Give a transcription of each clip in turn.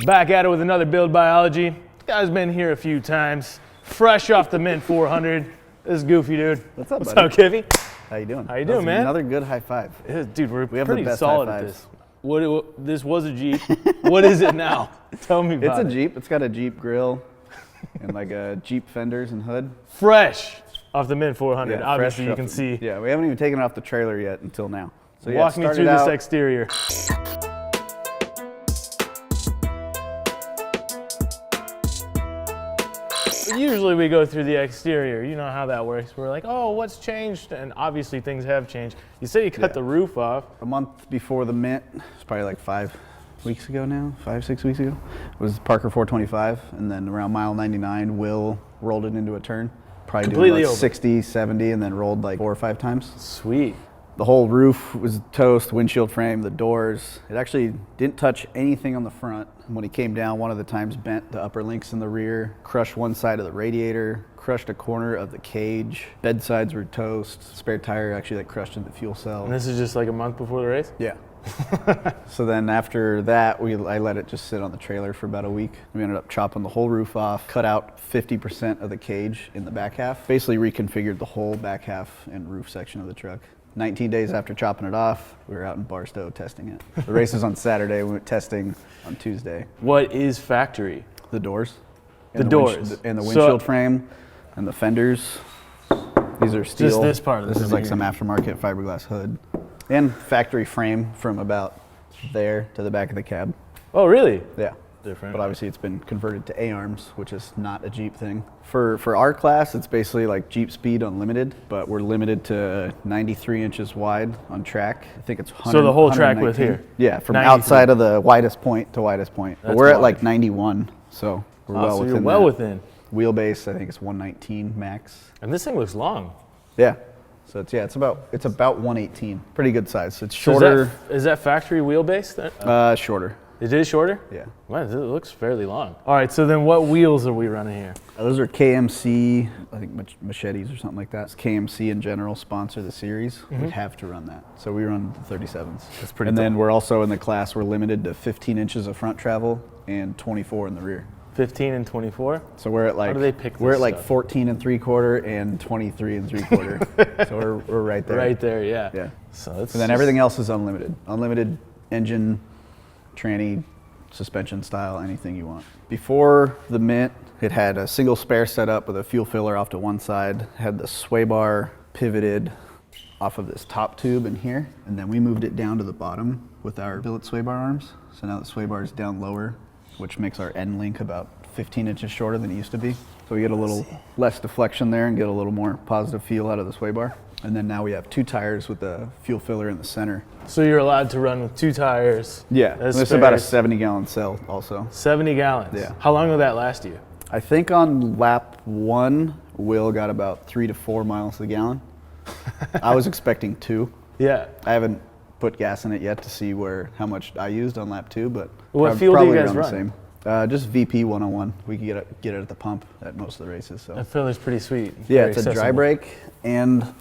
Back at it with another Build Biology. This guy's been here a few times. Fresh off the Mint 400. This is Goofy, dude. What's up, buddy? What's up, Kibbe? How you doing? How you doing, man? Another good high five. Dude, we have pretty the best solid high at fives. this. This was a Jeep. What is it now? Tell me about it. It's a Jeep. It's got a Jeep grill and like a Jeep fenders and hood. Fresh off the Mint 400. Yeah, Obviously, you can see. Yeah, we haven't even taken it off the trailer yet until now. So yeah, walk me through this exterior. Usually we go through the exterior. You know how that works. We're like, oh, what's changed? And obviously things have changed. You said you cut the roof off. A month before the Mint, it's probably like 5 weeks ago now, 5-6 weeks ago, it was Parker 425, and then around mile 99, Will rolled it into a turn. Probably Completely doing like over. 60, 70, and then rolled like 4 or 5 times. Sweet. The whole roof was toast, windshield frame, the doors. It actually didn't touch anything on the front. When he came down, one of the times bent the upper links in the rear, crushed one side of the radiator, crushed a corner of the cage. Bed sides were toast. Spare tire actually that crushed in the fuel cell. And this is just like a month before the race? Yeah. So then after that, I let it just sit on the trailer for about a week. We ended up chopping the whole roof off, cut out 50% of the cage in the back half, basically reconfigured the whole back half and roof section of the truck. 19 days after chopping it off, we were out in Barstow testing it. The race is on Saturday, we went testing on Tuesday. What is factory? The doors. The doors. And the windshield frame and the fenders. These are steel. Just this part of This is like here. some aftermarket fiberglass hood. And factory frame from about there to the back of the cab. Oh, really? Yeah. Different. But obviously it's been converted to A-arms, which is not a Jeep thing. For our class, it's basically like JeepSpeed Unlimited, but we're limited to 93 inches wide on track. I think it's 100. So the whole track width 119. here? Yeah, from 93. outside of the widest point to widest point. But That's we're at wide. like 91, so we're well so within you're well that. within. Wheelbase, I think it's 119 max. And this thing looks long. Yeah. So it's about 118. Pretty good size. It's So shorter. is that factory wheelbase? Then? Shorter. It is shorter? Yeah. Wow, it looks fairly long. All right, so then what wheels are we running here? Those are KMC, I think machetes or something like that. KMC in general sponsor the series. We have to run that. So we run the 37s. That's pretty And dope. then we're also in the class, we're limited to 15 inches of front travel and 24 in the rear. 15 and 24? So we're at like, do they pick we're this at like stuff? 14 and 3/4 and 23 and 3/4. So we're right there. Right there, yeah. Yeah. So it's And then everything else is unlimited. Unlimited engine, tranny, suspension style, anything you want. Before the Mint, it had a single spare setup with a fuel filler off to one side, had the sway bar pivoted off of this top tube in here, and then we moved it down to the bottom with our billet sway bar arms. So now the sway bar is down lower, which makes our end link about 15 inches shorter than it used to be. So we get a little less deflection there and get a little more positive feel out of the sway bar. And then now we have 2 tires with the fuel filler in the center. So you're allowed to run with 2 tires. Yeah, as this is about a spares. 70-gallon cell also. 70 gallons. Yeah. How long will that last you? I think on lap 1, Will got about 3 to 4 miles to the gallon. I was expecting 2. Yeah. I haven't put gas in it yet to see how much I used on lap 2, but What fuel do you probably guys around run? the same. Just VP 101. We can get it at the pump at most of the races. So That filler's pretty sweet. yeah, Very it's a dry accessible. brake, and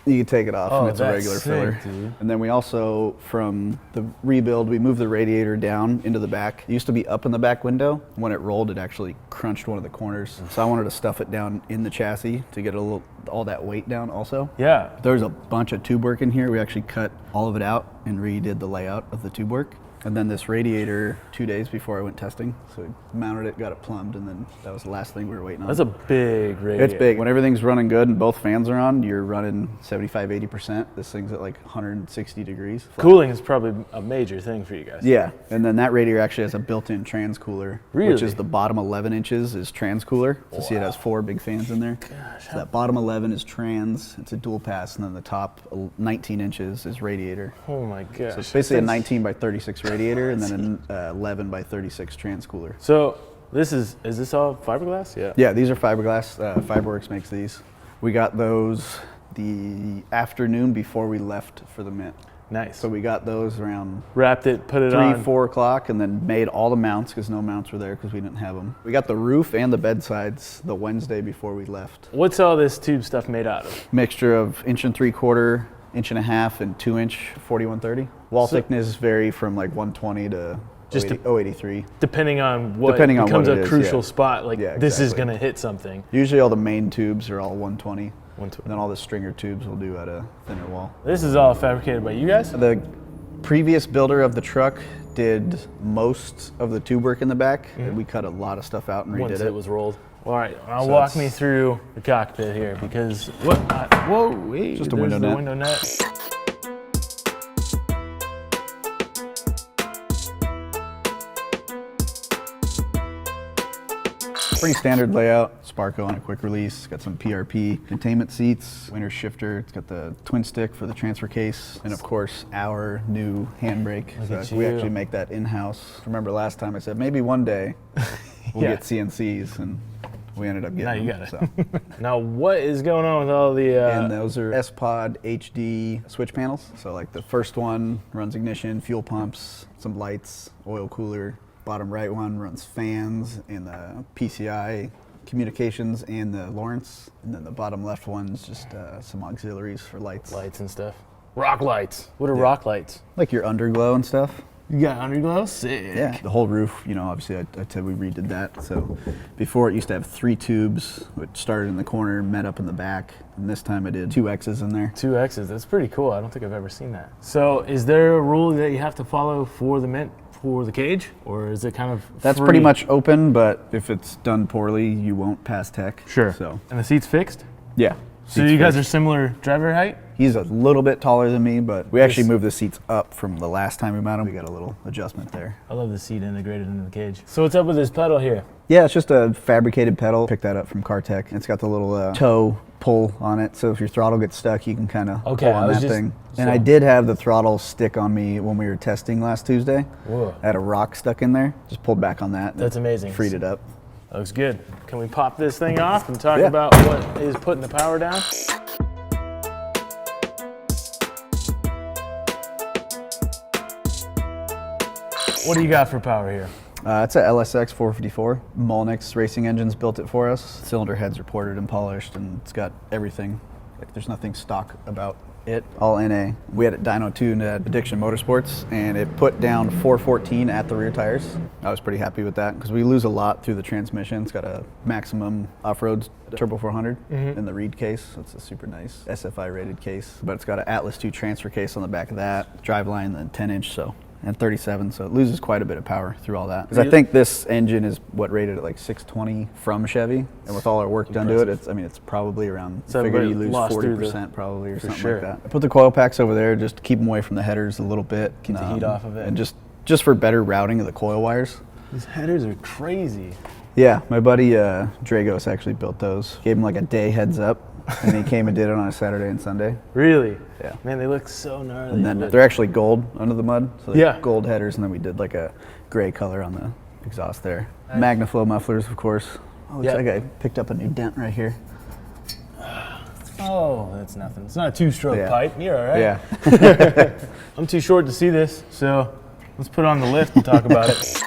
you can take it off, Oh, and it's a that's regular sick, filler. dude. And then we also, from the rebuild, we moved the radiator down into the back. It used to be up in the back window. When it rolled, it actually crunched one of the corners. So I wanted to stuff it down in the chassis to get all that weight down also. Yeah. There's a bunch of tube work in here. We actually cut all of it out and redid the layout of the tube work. And then this radiator 2 days before I went testing. So we mounted it, got it plumbed, and then that was the last thing we were waiting on. That's a big radiator. It's big. When everything's running good and both fans are on, you're running 75-80%. This thing's at like 160 degrees. flat. Cooling is probably a major thing for you guys. Yeah, and then that radiator actually has a built-in trans cooler, Really? which is the bottom 11 inches is trans cooler. So see, it has 4 big fans in there. So that bottom 11 is trans. It's a dual pass, and then the top 19 inches is radiator. Oh my gosh. So it's basically a 19 by 36 radiator, and then an 11 by 36 trans cooler. So is this all fiberglass? Yeah. Yeah, these are fiberglass. Fiberworks makes these. We got those the afternoon before we left for the Mint. Nice. So we got those around Wrapped it, put it 3, on. 4 o'clock, and then made all the mounts because no mounts were there because we didn't have them. We got the roof and the bed sides the Wednesday before we left. What's all this tube stuff made out of? Mixture of 1 3/4, 1.5 and 2-inch 4130. Wall thickness vary from like 120 to Just 083. depending on what Depending on becomes what it a is, crucial yeah. spot, like Yeah, this is exactly. going to hit something. Usually all the main tubes are all 120. 120. And then all the stringer tubes will do at a thinner wall. This is all fabricated by you guys? The previous builder of the truck did most of the tube work in the back. And we cut a lot of stuff out and redid Once it. it was rolled. All right, now So walk it's- me through the cockpit here because what? Whoa, wait, Just a there's window the net. window net. Pretty standard layout. Sparco on a quick release. Got some PRP containment seats, winter shifter. It's got the twin stick for the transfer case, and of course our new handbrake. Look at We you. actually make that in-house. Remember last time I said maybe one day we'll Yeah. get CNCs, and we ended up getting Now you them, got it. so. Now what is going on with all the? And those are S-Pod HD switch panels. So like the first one runs ignition, fuel pumps, some lights, oil cooler. Bottom right one runs fans and the PCI communications and the Lawrence. And then the bottom left one's just some auxiliaries for lights. lights and stuff. Rock lights. What are rock lights? Like your underglow and stuff. You got underglow? Sick. Yeah. The whole roof, you know, obviously I said we redid that. So before it used to have 3 tubes, which started in the corner, met up in the back. And this time I did 2 X's in there. 2 X's. That's pretty cool. I don't think I've ever seen that. So is there a rule that you have to follow for the mint for the cage, or is it kind of That's free? pretty much open, but if it's done poorly, you won't pass tech. Sure. So And the seat's fixed? yeah. So you guys are similar driver height? He's a little bit taller than me, but we actually moved the seats up from the last time we mounted him. We got a little adjustment there. I love the seat integrated into the cage. So what's up with this pedal here? Yeah, it's just a fabricated pedal. Picked that up from Cartech. It's got the little toe pull on it, so if your throttle gets stuck, you can kind of Okay, pull I on was that just- thing. so- And I did have the throttle stick on me when we were testing last Tuesday. Whoa. I had a rock stuck in there. Just pulled back on that. and That's amazing. Freed it up. That looks good. Can we pop this thing off and talk Yeah. about what is putting the power down? What do you got for power here? It's a LSX 454. Molnix Racing Engines built it for us. Cylinder heads are ported and polished, and it's got everything. Like there's nothing stock about it. All NA. We had it dyno tuned at Addiction Motorsports, and it put down 414 at the rear tires. I was pretty happy with that because we lose a lot through the transmission. It's got a maximum off-road turbo 400 in the reed case. So it's a super nice SFI rated case, but it's got an Atlas 2 transfer case on the back of that. Driveline, then 10-inch, so. And 37, so it loses quite a bit of power through all that. Because I think this engine is what rated at like 620 from Chevy, and with all our work done to it, it's probably around. So I figure you everybody lose lost through 40% probably or something sure. like that. I put the coil packs over there just to keep them away from the headers a little bit, Keep the heat off of it. and just for better routing of the coil wires. These headers are crazy. Yeah, my buddy Dragos actually built those. Gave him like a day heads up, and he came and did it on a Saturday and Sunday. Really? Yeah. Man, they look so gnarly. And then but- they're actually gold under the mud. So they're Yeah. gold headers, and then we did like a gray color on the exhaust there. Magnaflow mufflers, of course. Oh, looks Yeah. like I picked up a new dent right here. Oh, that's nothing. It's not a 2-stroke Yeah. pipe. You're all right. Yeah. I'm too short to see this, so let's put it on the lift and talk about it.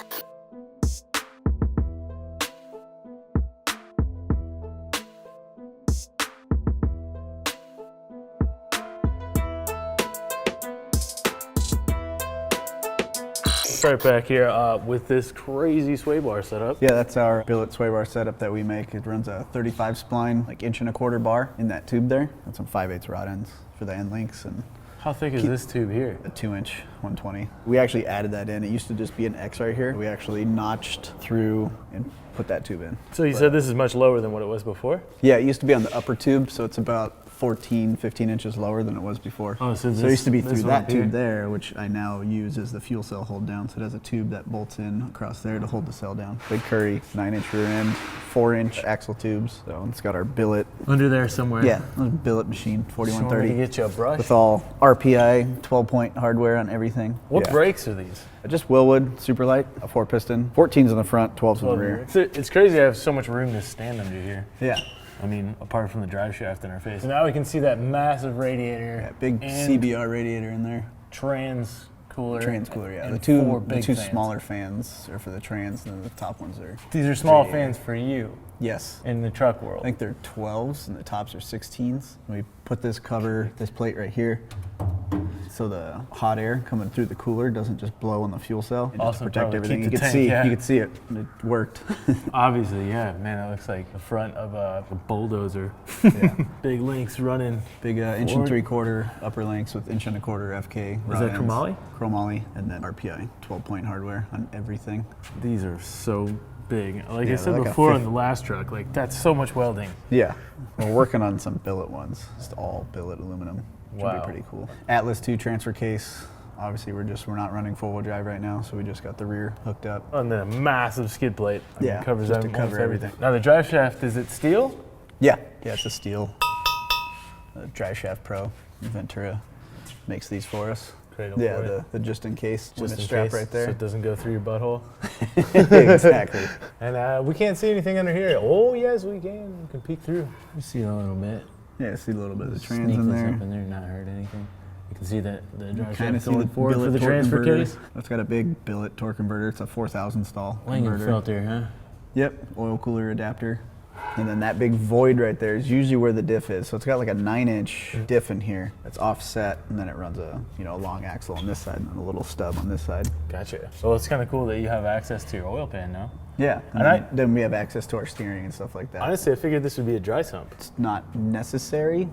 Start back here with this crazy sway bar setup. Yeah, that's our billet sway bar setup that we make. It runs a 35 spline, like 1.25 bar in that tube there. And some 5/8 rod ends for the end links and How thick is this tube here? a 2-inch 120. We actually added that in. It used to just be an X right here. We actually notched through and put that tube in. So you said this is much lower than what it was before? Yeah, it used to be on the upper tube, so it's about 14, 15 inches lower than it was before. Oh, so it used to be this through one that up here? tube there, which I now use as the fuel cell hold down. So it has a tube that bolts in across there to hold the cell down. Big Curry, 9-inch rear end, 4-inch axle tubes. So it's got our billet. Under there somewhere. Yeah, billet machine, So you want me to 4130. get you a brush? With all RPI, 12-point hardware on everything. What Yeah. brakes are these? Just Willwood, super light, a 4-piston. 14's in the front, 12's in the rear. It's crazy I have so much room to stand under here. Yeah. I mean, apart from the drive shaft in our face. So now we can see that massive radiator. Yeah, big and CBR radiator in there. trans cooler. Trans cooler, yeah. And The two four big fans. smaller fans are for the trans, and then the top ones are. These are small radiator. fans for you Yes. in the truck world. I think they're 12s, and the tops are 16s. We put this cover, this plate right here. so the hot air coming through the cooler doesn't just blow on the fuel cell. And Also just to protect probably everything. keep You the could tank, see, yeah. you could see it. It worked. Obviously, yeah. Man, that looks like the front of a bulldozer. Yeah. Big links running. Big inch Forward. and 3/4 upper lengths with inch and 1/4 FK. Is that chromoly? Chromoly, and then RPI 12-point hardware on everything. These are so big. Like I Yeah, said they're like a before on fifth- the last truck, like that's so much welding. Yeah, we're working on some billet ones. Just all billet aluminum. Which would Wow. be pretty cool. Atlas 2 transfer case. Obviously, we're not running 4-wheel drive right now, so we just got the rear hooked up. And then a massive skid plate. I mean, Yeah, covers just to almost cover everything. Now the drive shaft, is it steel? Yeah, it's a steel. Drive Shaft Pro, Ventura makes these for us. Cradle Yeah, for it. the just in case Just winch in strap case, right there. so it doesn't go through your butthole. Exactly. And we can't see anything under here. Oh yes, we can. We can peek through. You see a little bit. Yeah, see a little bit of the trans Sneak in this there. up in there, not hurt anything. You can see that the drive Kind of shaft see the going forward for billet the torque transfer converter. case. It's got a big billet torque converter. It's a 4,000 stall Langham converter. filter, huh? Yep, oil cooler adapter. And then that big void right there is usually where the diff is. So it's got like a 9-inch diff in here that's offset, and then it runs a long axle on this side and a little stub on this side. Gotcha. Well, it's kind of cool that you have access to your oil pan now. Yeah, and then we have access to our steering and stuff like that. Honestly, I figured this would be a dry sump. It's not necessary.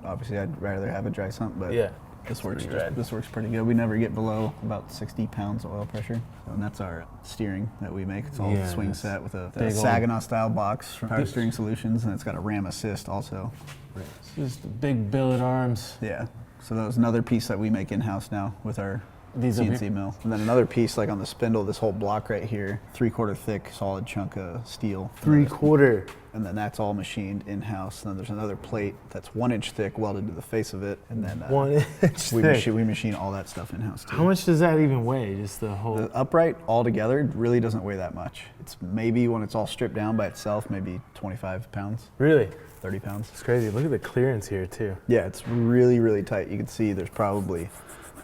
Obviously I'd rather have a dry sump, but Yeah. this works. pretty rad. This works pretty good. We never get below about 60 pounds of oil pressure, and that's our steering that we make. It's all Yeah, swing this set with a big old- Saginaw style box from Power Steering Solutions, and it's got a RAM assist also. It's just the big billet arms. Yeah. So that was another piece that we make in house now with our These up CNC here? mill, and then another piece like on the spindle. This whole block right here, 3/4 thick solid chunk of steel. 3/4. And then that's all machined in-house. And then there's another plate that's 1-inch thick welded to the face of it. And then 1 inch thick. we machine all that stuff in-house too. How much does that even weigh? Just the whole. The upright altogether really doesn't weigh that much. It's maybe when it's all stripped down by itself, maybe 25 pounds, Really? 30 pounds. It's crazy. Look at the clearance here too. Yeah, it's really, really tight. You can see there's probably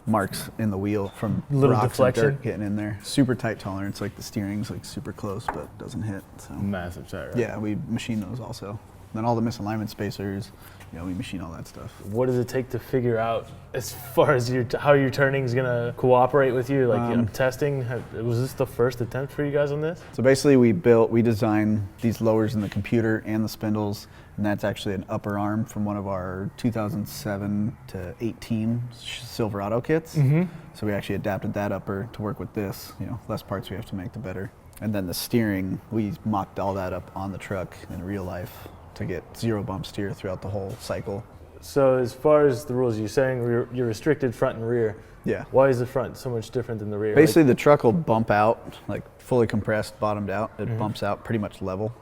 marks in the wheel from Little rocks deflection. and dirt getting in there. Super tight tolerance, like the steering's like super close but doesn't hit. So Massive tire. Right? yeah, we machine those also. Then all the misalignment spacers, we machine all that stuff. What does it take to figure out as far as how your turning's gonna cooperate with you? Like testing. Was this the first attempt for you guys on this? So basically we designed these lowers in the computer and the spindles, and that's actually an upper arm from one of our 2007 to 18 Silverado kits. Mm-hmm. So we actually adapted that upper to work with this. Less parts we have to make, the better. And then the steering, we mocked all that up on the truck in real life to get 0 bump steer throughout the whole cycle. So as far as the rules, you're saying you're restricted front and rear. Yeah. Why is the front so much different than the rear? Basically, the truck will bump out, like fully compressed, bottomed out. It bumps out pretty much level.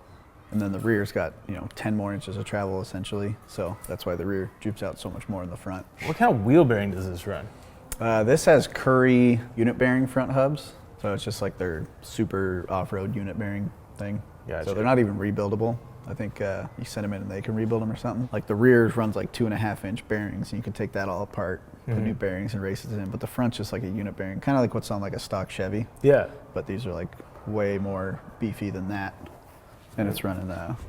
And then the rear's got, 10 more inches of travel essentially. So that's why the rear droops out so much more in the front. What kind of wheel bearing does this run? This has Curry unit bearing front hubs. So it's just like their super off-road unit bearing thing. Gotcha. So they're not even rebuildable. I think you send them in and they can rebuild them or something. Like the rear runs like 2.5-inch bearings, and you can take that all apart, put new bearings and races in. But the front's just like a unit bearing, kind of like what's on like a stock Chevy. Yeah. But these are like way more beefy than that. And it's running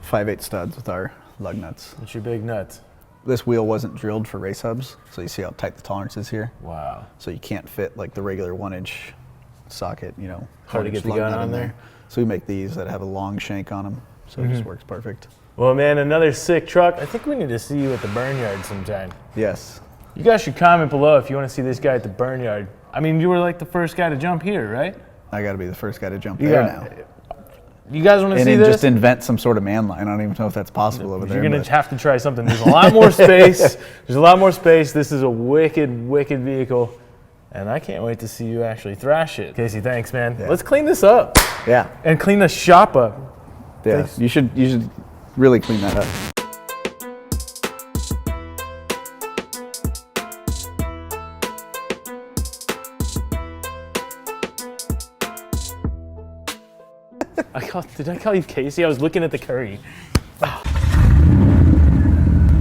5/8 studs with our lug nuts. It's your big nuts. This wheel wasn't drilled for race hubs, so you see how tight the tolerance is here. Wow. So you can't fit like the regular 1-inch socket, Hard to get the lug gun nut on in there. So we make these that have a long shank on them, so it just works perfect. Well, man, another sick truck. I think we need to see you at the Burnyard sometime. Yes. You guys should comment below if you want to see this guy at the Burnyard. I mean, you were like the first guy to jump here, right? I got to be the first guy to jump You there got- now. You guys want to And see then this? just invent some sort of man line. I don't even know if that's possible over there. You're gonna but- have to try something. There's a lot more space. There's a lot more space. This is a wicked, wicked vehicle, and I can't wait to see you actually thrash it. Casey, thanks, man. Yeah. Let's clean this up Yeah. and clean the shop up. Yeah. Thanks. You should really clean that up. Did I call you Casey? I was looking at the curry.